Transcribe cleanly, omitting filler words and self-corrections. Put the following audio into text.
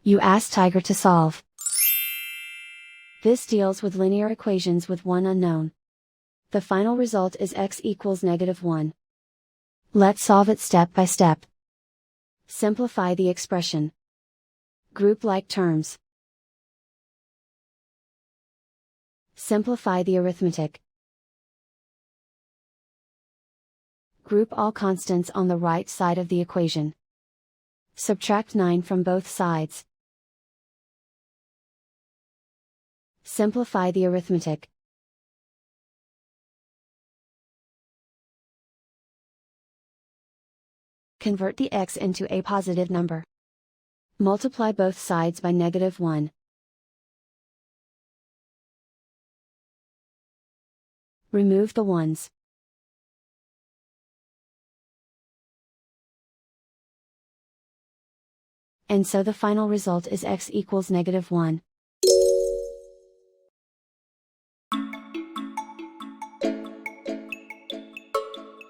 You ask Tiger to solve. This deals with linear equations with one unknown. The final result is x equals -1. Let's solve it step by step. Simplify the expression. Group like terms. Simplify the arithmetic. Group all constants on the right side of the equation. Subtract 9 from both sides. Simplify the arithmetic. Convert the x into a positive number. Multiply both sides by -1. Remove the ones. And so the final result is x equals -1.